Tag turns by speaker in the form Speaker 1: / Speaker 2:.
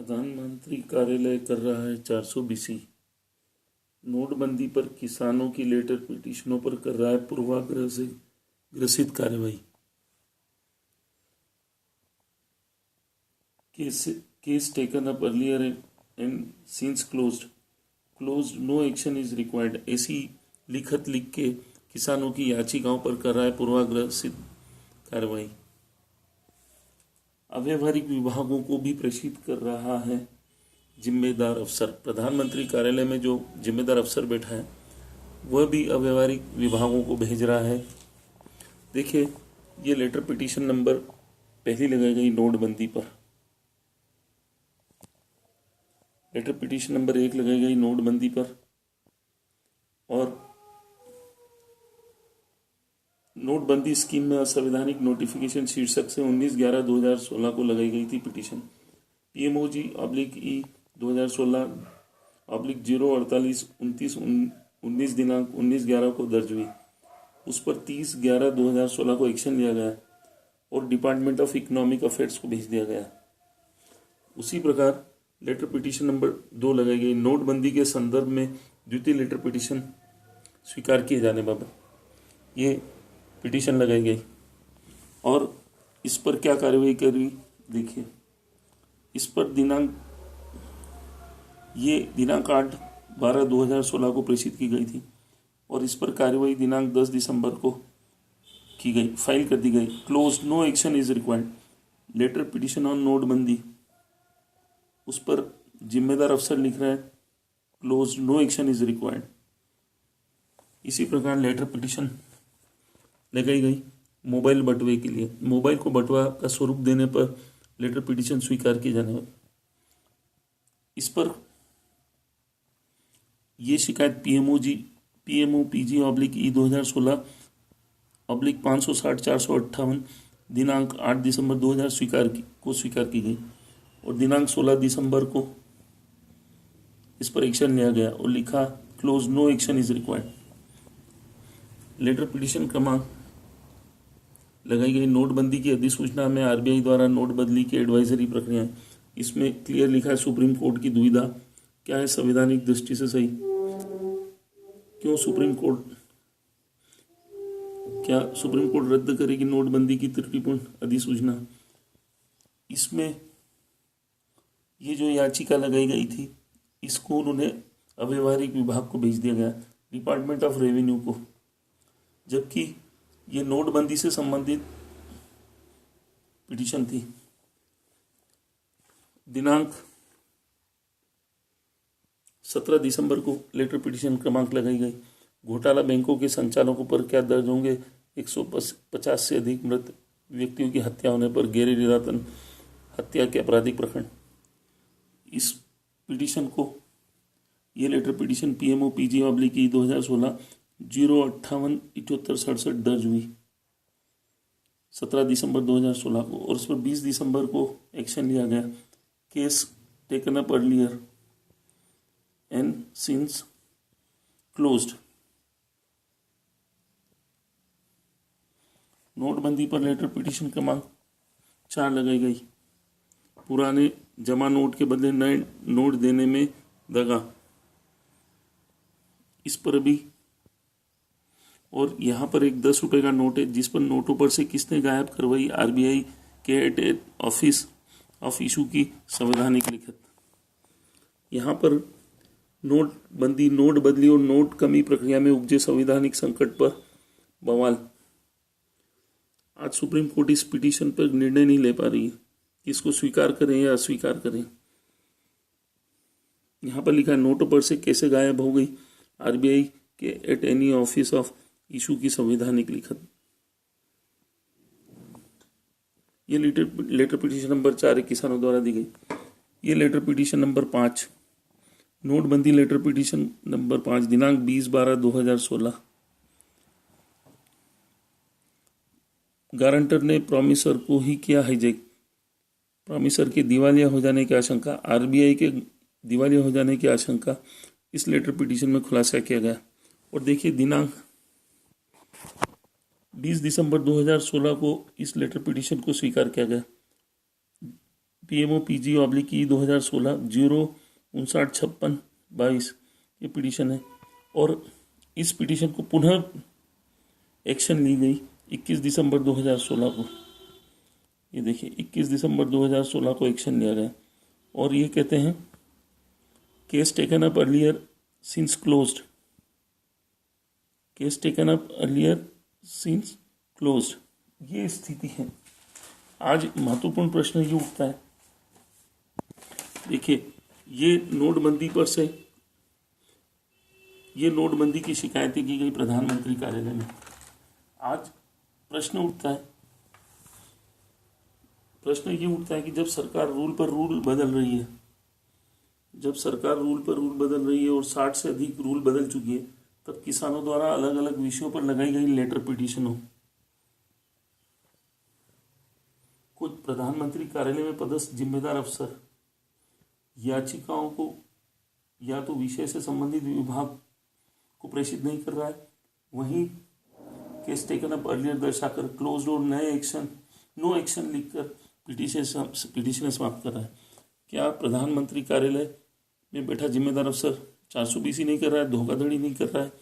Speaker 1: प्रधानमंत्री कार्यालय कर रहा है 400 नोटबंदी पर किसानों की लेटर पिटीशनों पर कर रहा है पूर्वाग्रह से ग्रसित कार्रवाई। Case taken up earlier and since closed no action is required. ऐसी लिखत लिख के किसानों की याचिकाओं पर कर रहा है पूर्वाग्रह से कार्रवाई। अव्यवहारिक विभागों को भी प्रेषित कर रहा है जिम्मेदार अफसर। प्रधानमंत्री कार्यालय में जो जिम्मेदार अफसर बैठा है वह भी अव्यवहारिक विभागों को भेज रहा है। देखिए, ये लेटर पिटीशन नंबर पहली लगाई गई नोटबंदी पर। लेटर पिटीशन नंबर 1 लगाई गई नोटबंदी पर और नोटबंदी स्कीम में असंवैधानिक नोटिफिकेशन शीर्षक से 19/11/2016 को लगाई गई थी पिटीशन। PMOG/E 2016/048/29/19 दिनांक 19/11 को दर्ज हुई। उस पर 30/11/2016 को एक्शन लिया गया और डिपार्टमेंट ऑफ इकोनॉमिक अफेयर्स को भेज दिया गया। उसी प्रकार लेटर पिटीशन नंबर 2 लगाई गई नोटबंदी के संदर्भ में द्वितीय लेटर पिटीशन स्वीकार किए जाने बाबत। ये पिटीशन लगाई गई और इस पर क्या कार्रवाई करी, देखिए। इस पर दिनांक 8/12/2016 को प्रेषित की गई थी और इस पर कार्रवाई दिनांक 10 दिसंबर को की गई, फाइल कर दी गई। Close no action is required. Letter petition on नोटबंदी, उस पर जिम्मेदार अफसर लिख रहा है close no action is required. इसी प्रकार लेटर पिटीशन लगाई गई मोबाइल बटवे के लिए। मोबाइल को बटवा का स्वरूप देने पर लेटर पिटीशन स्वीकार किए जाने वाले। इस पर यह शिकायत PMOPG/E 2016/560/458 दिनांक 8 दिसंबर 2000 स्वीकार की गई और दिनांक 16 दिसंबर को इस पर एक्शन लिया गया और लिखा close no action is required. Letter petition क्रमांक लगाई गई नोटबंदी की अधिसूचना में RBI द्वारा नोट बदली की एडवाइजरी प्रक्रिया। इसमें क्लियर लिखा है सुप्रीम कोर्ट की दुविधा क्या है संवैधानिक दृष्टि से सही, क्यों सुप्रीम कोर्ट रद्द करेगी नोटबंदी की त्रुटिपूर्ण अधिसूचना। इसमें ये जो याचिका लगाई गई थी इसको उन्होंने अव्यवहारिक विभाग को भेज दिया गया, डिपार्टमेंट ऑफ रेवेन्यू को, जबकि ये नोटबंदी से संबंधित पिटीशन थी। दिनांक 17 दिसंबर को लेटर पिटीशन क्रमांक लगाई गई। घोटाला बैंकों के संचालकों पर क्या दर्ज होंगे 150 से अधिक मृत व्यक्तियों की हत्या होने पर गैर इरादतन हत्या के आपराधिक प्रकरण। इस पिटीशन को, ये लेटर पिटीशन PMOPG/E 2016/058/7867 दर्ज हुई 17 दिसंबर 2016 को और उस पर 20 दिसंबर को एक्शन लिया गया। Case taken up earlier and since closed. नोटबंदी पर लेटर पिटीशन क्रमांक 4 लगाई गई। पुराने जमा नोट के बदले नए नोट देने में दगा, इस पर भी। और यहाँ पर एक 10 रुपए का नोट है जिस पर नोटों पर से किसने गायब करवाई, RBI के एट ऑफिस ऑफ इशू की संवैधानिक लिखत। यहाँ पर नोट बदली और नोट कमी प्रक्रिया में उपजे संवैधानिक संकट पर बवाल। आज सुप्रीम कोर्ट इस पिटीशन पर निर्णय नहीं ले पा रही है कि इसको स्वीकार करें या अस्वीकार करें। यहाँ पर लिखा है नोटों पर से कैसे गायब हो गई, RBI के at any office of issue की संवैधानिक लिखत। ये लेटर पिटीशन नंबर 4 किसानों द्वारा दी गई। ये लेटर पिटीशन नंबर 5 नोटबंदी लेटर पिटीशन नंबर 5 दिनांक 20/12/2016। गारंटर ने प्रॉमिसर को ही किया हाईजैक। प्रॉमिसर के दिवालिया हो जाने की आशंका, RBI के दिवालिया हो जाने की आशंका इस लेटर पिटीशन में खुलासा किया गया। और देखिए, दिनांक 20 दिसंबर 2016 को इस लेटर पिटीशन को स्वीकार किया गया। PMO PG/E 2016 0595622 ये पिटीशन है। और इस पिटीशन को पुनः एक्शन ली गई 21 दिसंबर 2016 को। ये देखिए 21 दिसंबर 2016 को एक्शन लिया गया और ये कहते हैं case taken up earlier since closed, case taken up earlier since closed, ये स्थिति है। आज महत्वपूर्ण प्रश्न ये उठता है, देखिए ये नोटबंदी पर से, ये नोटबंदी की शिकायतें की गई प्रधानमंत्री कार्यालय में। आज प्रश्न उठता है, प्रश्न ये उठता है कि जब सरकार रूल पर रूल बदल रही है, जब सरकार रूल पर रूल बदल रही है और 60 से अधिक रूल बदल चुकी है, तब किसानों द्वारा अलग अलग विषयों पर लगाई गई लेटर पिटीशनों को प्रधानमंत्री कार्यालय में पदस्थ जिम्मेदार अफसर याचिकाओं को या तो विषय से संबंधित विभाग को प्रेषित नहीं कर रहा है, वहीं केस टेकन अप अर्लियर दर्शाकर क्लोज्ड और नो एक्शन लिखकर पिटीशन समाप्त कर रहा है। क्या प्रधानमंत्री कार्यालय में बैठा जिम्मेदार अफसर 420 नहीं कर रहा है, धोखाधड़ी नहीं कर रहा है,